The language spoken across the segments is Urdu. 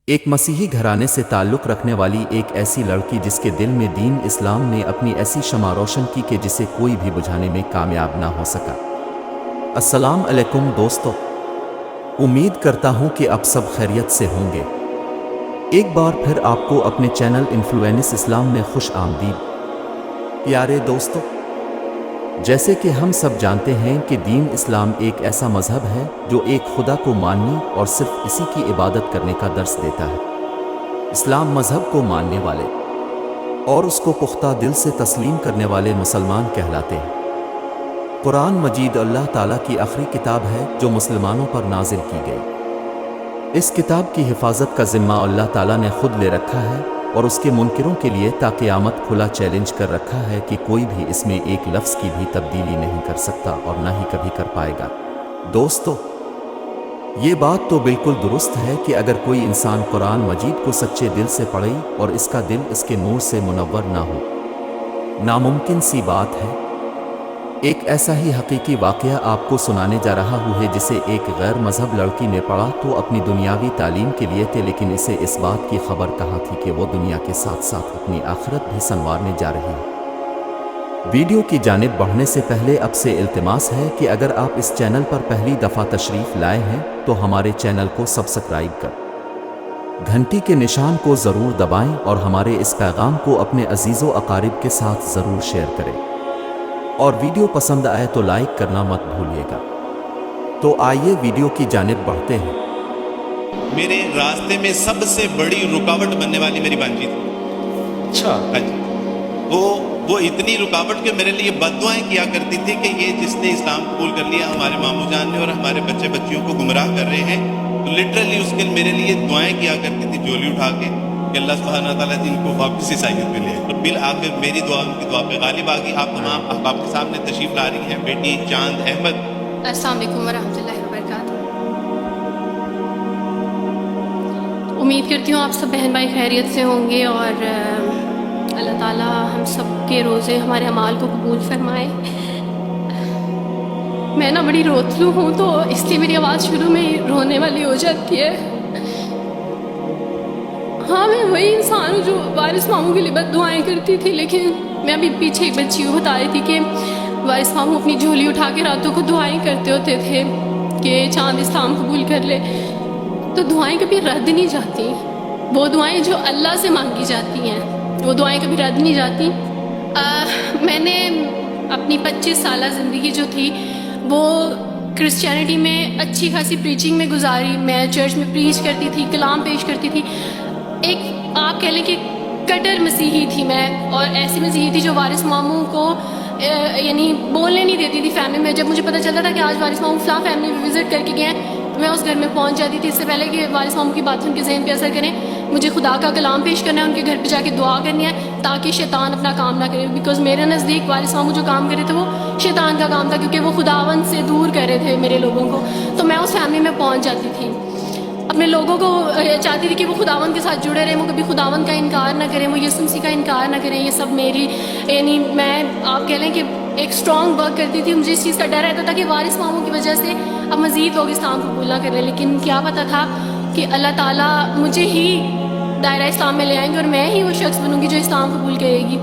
ایک مسیحی گھرانے سے تعلق رکھنے والی ایک ایسی لڑکی جس کے دل میں دین اسلام نے اپنی ایسی شمع روشن کی کہ جسے کوئی بھی بجھانے میں کامیاب نہ ہو سکا۔ السلام علیکم دوستو، امید کرتا ہوں کہ آپ سب خیریت سے ہوں گے۔ ایک بار پھر آپ کو اپنے چینل انفلوئنس اسلام میں خوش آمدید۔ پیارے دوستو، جیسے کہ ہم سب جانتے ہیں کہ دین اسلام ایک ایسا مذہب ہے جو ایک خدا کو ماننے اور صرف اسی کی عبادت کرنے کا درس دیتا ہے۔ اسلام مذہب کو ماننے والے اور اس کو پختہ دل سے تسلیم کرنے والے مسلمان کہلاتے ہیں۔ قرآن مجید اللہ تعالیٰ کی آخری کتاب ہے جو مسلمانوں پر نازل کی گئی۔ اس کتاب کی حفاظت کا ذمہ اللہ تعالیٰ نے خود لے رکھا ہے اور اس کے منکروں کے لیے تا قیامت کھلا چیلنج کر رکھا ہے کہ کوئی بھی اس میں ایک لفظ کی بھی تبدیلی نہیں کر سکتا اور نہ ہی کبھی کر پائے گا۔ دوستو، یہ بات تو بالکل درست ہے کہ اگر کوئی انسان قرآن مجید کو سچے دل سے پڑھے اور اس کا دل اس کے نور سے منور نہ ہو، ناممکن سی بات ہے۔ ایک ایسا ہی حقیقی واقعہ آپ کو سنانے جا رہا ہوں جسے ایک غیر مذہب لڑکی نے پڑھا تو اپنی دنیاوی تعلیم کے لیے تھے، لیکن اسے اس بات کی خبر کہاں تھی کہ وہ دنیا کے ساتھ ساتھ اپنی آخرت بھی سنوارنے جا رہی ہے۔ ویڈیو کی جانب بڑھنے سے پہلے آپ سے التماس ہے کہ اگر آپ اس چینل پر پہلی دفعہ تشریف لائے ہیں تو ہمارے چینل کو سبسکرائب کر گھنٹی کے نشان کو ضرور دبائیں اور ہمارے اس پیغام کو اپنے عزیز و اقارب کے ساتھ ضرور شیئر کریں، اور ویڈیو پسند آئے تو لائک کرنا مت بھولیے گا۔ تو آئیے ویڈیو کی جانب بڑھتے ہیں۔ میرے راستے میں سب سے بڑی رکاوٹ بننے والی میری بانجی تھی۔ اچھا، ہاں جی، وہ اتنی رکاوٹ کہ میرے لیے بد دعائیں کیا کرتی تھی کہ یہ جس نے اسلام قبول کر لیا ہمارے ماموں جان نے اور ہمارے بچے بچیوں کو گمراہ کر رہے ہیں، تو لٹرلی اس کے میرے لیے دعائیں کیا کرتی تھی جولی اٹھا کے کہ اللہ سبحانہ تعالیٰ جن کو واپس عیسائیت میں لے آئے۔ اور بالآخر میری دعا ان کی دعا پہ غالب آ گئی۔ آپ تمام احباب کے سامنے تشریف لا رہی ہیں بیٹی چاند احمد۔ السلام علیکم ورحمۃ اللہ وبرکاتہ۔ امید کرتی ہوں آپ سب بہن بھائی خیریت سے ہوں گے اور اللہ تعالیٰ ہم سب کے روزے ہمارے اعمال کو قبول فرمائے۔ میں نا بڑی روتلو ہوں تو اس لیے میری آواز شروع میں رونے والی ہو جاتی ہے۔ ہاں، میں وہی انسان ہوں جو وارث ماموں کے لیے بد دعائیں کرتی تھی، لیکن میں ابھی پیچھے ایک بچی کو بتا رہی تھی کہ وارث ماموں اپنی جھولی اٹھا کے راتوں کو دعائیں کرتے ہوتے تھے کہ چاند اسلام قبول کر لے۔ تو دعائیں کبھی رد نہیں جاتی، وہ دعائیں جو اللہ سے مانگی جاتی ہیں وہ دعائیں کبھی رد نہیں جاتی۔ میں نے اپنی 25 سالہ زندگی جو تھی وہ کرسچینٹی میں اچھی خاصی پریچنگ میں گزاری۔ میں چرچ میں پریچ کرتی تھی، کلام پیش کرتی تھی۔ ایک آپ کہہ لیں کہ کٹر مسیحی تھی میں، اور ایسی مسیحی تھی جو وارث ماموں کو یعنی بولنے نہیں دیتی تھی فیملی میں۔ جب مجھے پتہ چلتا تھا کہ آج وارث ماموں فلاں فیملی میں وزٹ کر کے گئے ہیں تو میں اس گھر میں پہنچ جاتی تھی۔ اس سے پہلے کہ وارث ماموں کی بات ان کے ذہن پہ اثر کریں، مجھے خدا کا کلام پیش کرنا ہے، ان کے گھر پہ جا کے دعا کرنی ہے تاکہ شیطان اپنا کام نہ کرے، بیکاز میرے نزدیک وارث ماموں جو کام کر رہے تھے وہ شیطان کا کام تھا، کیونکہ وہ خداوند سے دور کر رہے تھے میرے لوگوں کو۔ تو میں اس فیملی میں پہنچ جاتی تھی، اپنے لوگوں کو چاہتی تھی کہ وہ خداوند کے ساتھ جڑے رہیں، وہ کبھی خداوند کا انکار نہ کریں، وہ یسوع مسیح کا انکار نہ کریں۔ یہ سب میری یعنی میں آپ کہہ لیں کہ ایک اسٹرانگ ورک کرتی تھی۔ مجھے اس چیز کا ڈر رہتا تھا کہ وارث ماموں کی وجہ سے اب مزید لوگ اسلام قبول نہ کریں، لیکن کیا پتہ تھا کہ اللہ تعالیٰ مجھے ہی دائرہ اسلام میں لے آئیں گے اور میں ہی وہ شخص بنوں گی جو اسلام قبول کرے گی۔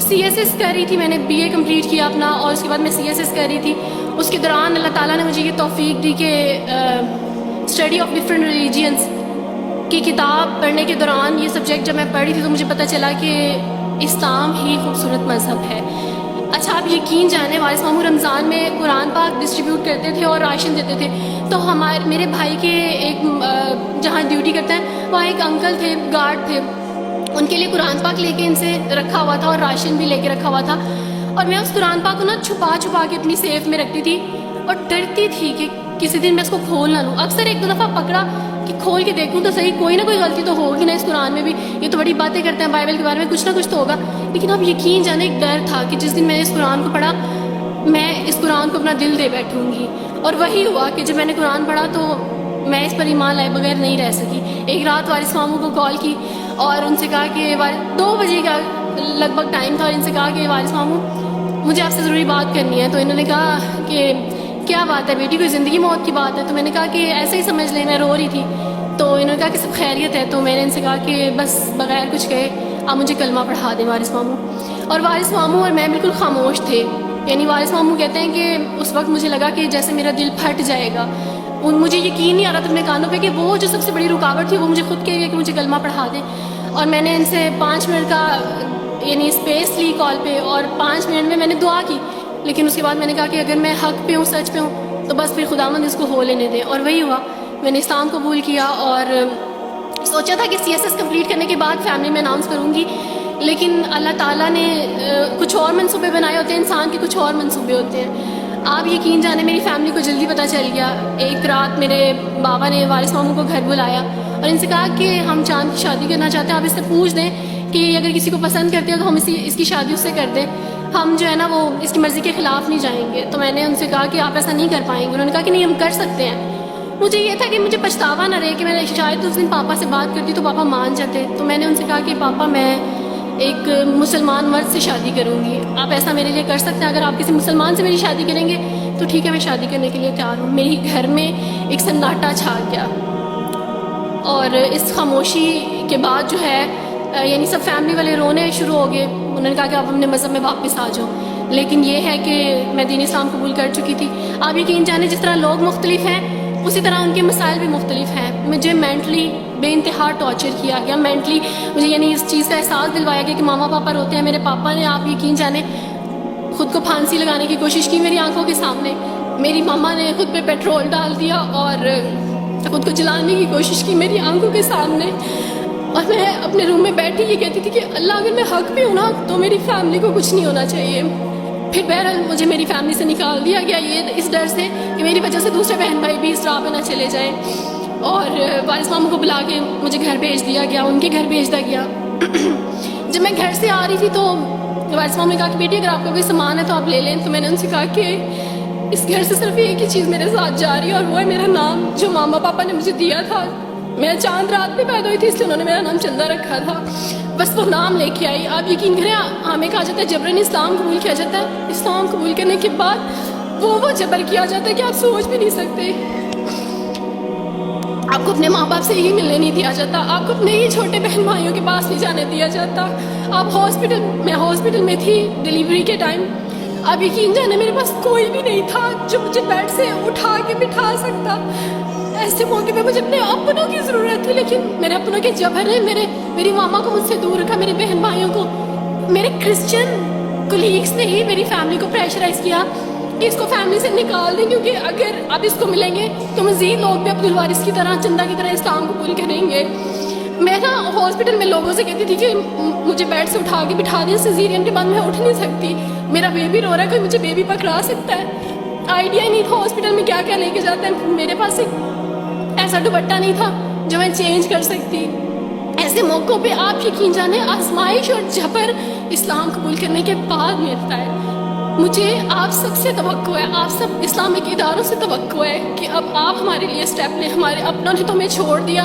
CSS کر رہی تھی، میں نے BA کمپلیٹ کیا اپنا، اور اس کے بعد میں CSS کر رہی تھی۔ اس کے دوران اللہ تعالیٰ نے مجھے یہ توفیق دی کہ اسٹڈی آف ڈفرینٹ ریلیجینس کی کتاب پڑھنے کے دوران یہ سبجیکٹ جب میں پڑھ رہی تھی تو مجھے پتہ چلا کہ اسلام ہی خوبصورت مذہب ہے۔ اچھا، آپ یقین جانیں وارث ماموں رمضان میں قرآن پاک ڈسٹریبیوٹ کرتے تھے اور راشن دیتے تھے، تو میرے بھائی کے ایک جہاں ڈیوٹی کرتا ہے وہاں ایک انکل تھے، گارڈ تھے، ان کے لیے قرآن پاک لے کے ان سے رکھا ہوا تھا اور راشن بھی لے کے رکھا ہوا تھا، اور میں اس قرآن پاک کو نا چھپا کے اپنی سیف میں رکھتی تھی اور ڈرتی تھی کہ کسی دن میں اس کو کھول نہ لوں۔ اکثر ایک دو دفعہ پکڑا کہ کھول کے دیکھوں تو صحیح، کوئی نہ کوئی غلطی تو ہوگی نا اس قرآن میں بھی، یہ تو بڑی باتیں کرتے ہیں بائبل کے بارے میں، کچھ نہ کچھ تو ہوگا۔ لیکن اب یقین جانے ایک ڈر تھا کہ جس دن میں نے اس قرآن کو پڑھا میں اس قرآن کو اپنا دل دے بیٹھوں گی، اور وہی ہوا کہ جب میں نے قرآن پڑھا تو میں اس پر ایمان لائے بغیر نہیں رہ سکی۔ ایک رات وارث ماموں کو کال کی اور ان سے کہا کہ 2 بجے کا لگ بھگ ٹائم تھا، اور ان سے کہا کہ وارث ماموں مجھے آپ سے ضروری بات کرنی ہے۔ تو انہوں نے کہا کہ کیا بات ہے بیٹی، کوئی زندگی موت کی بات ہے؟ تو میں نے کہا کہ ایسے ہی سمجھ لیں، میں رو رہی تھی۔ تو انہوں نے کہا کہ سب خیریت ہے. تو میں نے ان سے کہا کہ بس بغیر کچھ کہے آپ مجھے کلمہ پڑھا دیں وارث ماموں. اور وارث ماموں اور میں بالکل خاموش تھے. یعنی وارث ماموں کہتے ہیں کہ اس وقت مجھے لگا کہ جیسے میرا دل پھٹ جائے گا. مجھے یقین نہیں آ رہا تھا اپنے کانوں پہ کہ وہ جو سب سے بڑی رکاوٹ تھی وہ مجھے خود کہہ گیا کہ مجھے کلمہ پڑھا دیں. اور میں نے ان سے 5 منٹ کا یعنی اسپیس لی کال پہ, اور 5 منٹ میں نے دعا کی. لیکن اس کے بعد میں نے کہا کہ اگر میں حق پہ ہوں, سچ پہ ہوں, تو بس پھر خداوند اس کو ہو لینے دے. اور وہی ہوا, میں نے اسلام قبول کیا اور سوچا تھا کہ CSS کمپلیٹ کرنے کے بعد فیملی میں اناؤنس کروں گی. لیکن اللہ تعالیٰ نے کچھ اور منصوبے بنائے ہوتے ہیں, انسان کے کچھ اور منصوبے ہوتے ہیں. آپ یقین جانے میری فیملی کو جلدی پتہ چل گیا. ایک رات میرے بابا نے وارث ماموں کو گھر بلایا اور ان سے کہا کہ ہم چاند کی شادی کرنا چاہتے ہیں, آپ اس سے پوچھ دیں کہ اگر کسی کو پسند کرتے ہو تو ہم اس کی شادی اس سے کر دیں, ہم جو ہے نا وہ اس کی مرضی کے خلاف نہیں جائیں گے. تو میں نے ان سے کہا کہ آپ ایسا نہیں کر پائیں گے. انہوں نے کہا کہ نہیں, ہم کر سکتے ہیں. مجھے یہ تھا کہ مجھے پچھتاوا نہ رہے کہ میں نے شاید اس دن پاپا سے بات کرتی تو پاپا مان جاتے. تو میں نے ان سے کہا کہ پاپا میں ایک مسلمان مرد سے شادی کروں گی, آپ ایسا میرے لیے کر سکتے ہیں. اگر آپ کسی مسلمان سے میری شادی کریں گے تو ٹھیک ہے, میں شادی کرنے کے لیے تیار ہوں. میری گھر میں ایک سناٹا چھا گیا, اور اس خاموشی کے بعد جو ہے یعنی سب فیملی والے رونے شروع ہو گئے. انہوں نے کہا کہ آپ اپنے مذہب میں واپس آ جاؤ. لیکن یہ ہے کہ میں دین اسلام قبول کر چکی تھی. آپ یقین جانے جس طرح لوگ مختلف ہیں اسی طرح ان کے مسائل بھی مختلف ہیں. مجھے مینٹلی بے انتہا ٹارچر کیا گیا. مینٹلی مجھے یعنی اس چیز کا احساس دلوایا گیا کہ ماما پاپا روتے ہیں. میرے پاپا نے آپ یقین جانے خود کو پھانسی لگانے کی کوشش کی میری آنکھوں کے سامنے. میری ماما نے خود پہ پیٹرول ڈال دیا اور خود کو جلانے کی کوشش کی میری آنکھوں کے سامنے. اور میں اپنے روم میں بیٹھی یہ کہتی تھی کہ اللہ اگر میں حق پہ ہوں نا تو میری فیملی کو کچھ نہیں ہونا چاہیے. پھر بہرحال مجھے میری فیملی سے نکال دیا گیا, یہ اس ڈر سے کہ میری وجہ سے دوسرے بہن بھائی بھی اس راہ پہ نہ چلے جائیں. اور وارث ماموں کو بلا کے مجھے گھر بھیج دیا گیا, ان کے گھر بھیج دیا گیا. جب میں گھر سے آ رہی تھی تو وارث ماموں نے کہا کہ بیٹی اگر آپ کا کوئی سامان ہے تو آپ لے لیں. تو میں نے ان سے کہا کہ اس گھر سے صرف ایک ہی چیز میرے ساتھ جا رہی ہے اور وہ ہے میرا نام جو ماما پاپا نے مجھے دیا تھا. میں چاند رات میں پیدا ہوئی تھی اس لیے انہوں نے میرا نام چندہ رکھا تھا, بس وہ نام لے کے آئی. آپ یقین کریں ہمیں کہا جاتا ہے جبرن اسلام قبول کیا جاتا ہے. اسلام قبول کرنے کے بعد وہ جبر کیا جاتا ہے کہ آپ سوچ بھی نہیں سکتے. آپ کو اپنے ماں باپ سے ہی ملنے نہیں دیا جاتا, آپ کو اپنے ہی چھوٹے بہن بھائیوں کے پاس نہیں جانے دیا جاتا. آپ ہاسپٹل میں تھی ڈلیوری کے ٹائم. آپ یقین جانے میرے پاس کوئی بھی نہیں تھا جو مجھے بیڈ سے اٹھا کے بٹھا سکتا. ایسے موقع پہ مجھے اپنے اپنوں کی ضرورت تھی, لیکن میرے اپنوں کے جبر نے میری ماما کو مجھ سے دور رکھا, میرے بہن بھائیوں کو. میرے کرسچن کولیگس نے ہی میری فیملی کو پریشرائز کیا کہ اس کو فیملی سے نکال دیں, کیونکہ اگر آپ اس کو ملیں گے تو مزید لوگ بھی عبد الوارث کی طرح چندہ کی طرح اسلام قبول کریں گے. میں نا ہاسپٹل میں لوگوں سے کہتی تھی کہ مجھے بیڈ سے اٹھا کے بٹھا دیں, سیزیرین کے بعد میں اٹھ نہیں سکتی, میرا بیبی رو رہا ہے, کوئی مجھے بیبی پکڑا سکتا ہے. آئیڈیا ہی نہیں تھا ہاسپٹل میں کیا کیا لے کے جاتے ہیں. میرے پاس ایک ایسا دوپٹہ نہیں تھا جو میں چینج کر سکتی. ایسے موقعوں پہ آپ یقین جانے آزمائش اور جبر اسلام قبول کرنے کے بعد ملتا ہے. مجھے آپ سب سے توقع ہے, آپ سب اسلامک اداروں سے توقع ہے کہ اب آپ ہمارے لیے اسٹیپ لیں. ہمارے اپنوں نے تو ہمیں چھوڑ دیا,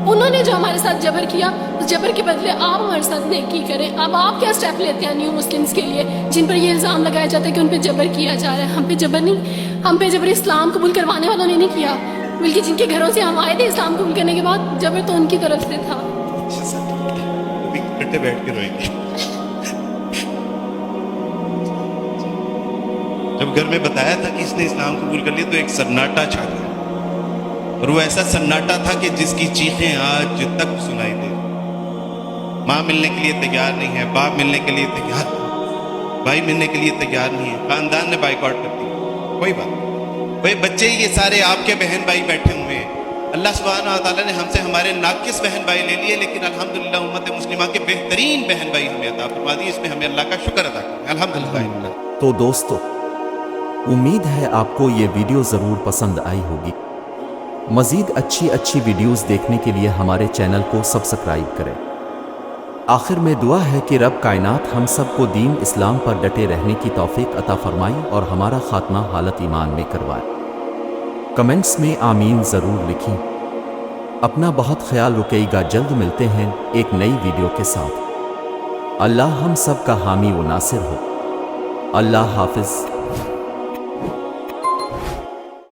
انہوں نے جو ہمارے ساتھ جبر کیا اس جبر کے بدلے آپ ہمارے ساتھ نیکی کریں. اب آپ کیا اسٹیپ لیتے ہیں نیو مسلمس کے لیے جن پر یہ الزام لگایا جاتا ہے کہ ان پہ جبر کیا جا رہا ہے. ہم پہ جبر نہیں, ہم پہ جبر اسلام قبول کروانے والوں نے نہیں کیا, بلکہ جن کے گھروں سے ہم آئے تھے اسلام قبول کرنے کے بعد جبر تو ان کی طرف سے تھا. بیٹھ کے روئیں گے. جب گھر میں بتایا تھا کہ اس نے اسلام قبول کر لیا تو ایک سناٹا چھا گیا, اور وہ ایسا سناٹا تھا کہ جس کی چیخیں آج تک سنائی دے. ماں ملنے کے لیے تیار نہیں ہے, باپ ملنے کے لیے تیار, بھائی ملنے کے لیے تیار نہیں ہے, خاندان نے بائیکاٹ کر دیا. کوئی بات, بھائی بچے یہ سارے آپ کے بہن بھائی بیٹھے ہوئے ہیں. اللہ سبحانہ و تعالیٰ نے ہم سے ہمارے ناقص بہن بھائی لے لیے, لیکن الحمدللہ امت مسلمہ کے بہترین بہن بھائی ہمیں عطا فرما دی. اس میں ہمیں اللہ کا شکر ادا کریں الحمدللہ. تو دوستو, امید ہے آپ کو یہ ویڈیو ضرور پسند آئی ہوگی. مزید اچھی ویڈیوز دیکھنے کے لیے ہمارے چینل کو سبسکرائب کریں. آخر میں دعا ہے کہ رب کائنات ہم سب کو دین اسلام پر ڈٹے رہنے کی توفیق عطا فرمائے اور ہمارا خاتمہ حالت ایمان میں کروائے. کمنٹس میں آمین ضرور لکھیں. اپنا بہت خیال رکھیے گا. جلد ملتے ہیں ایک نئی ویڈیو کے ساتھ. اللہ ہم سب کا حامی و ناصر ہو. اللہ حافظ.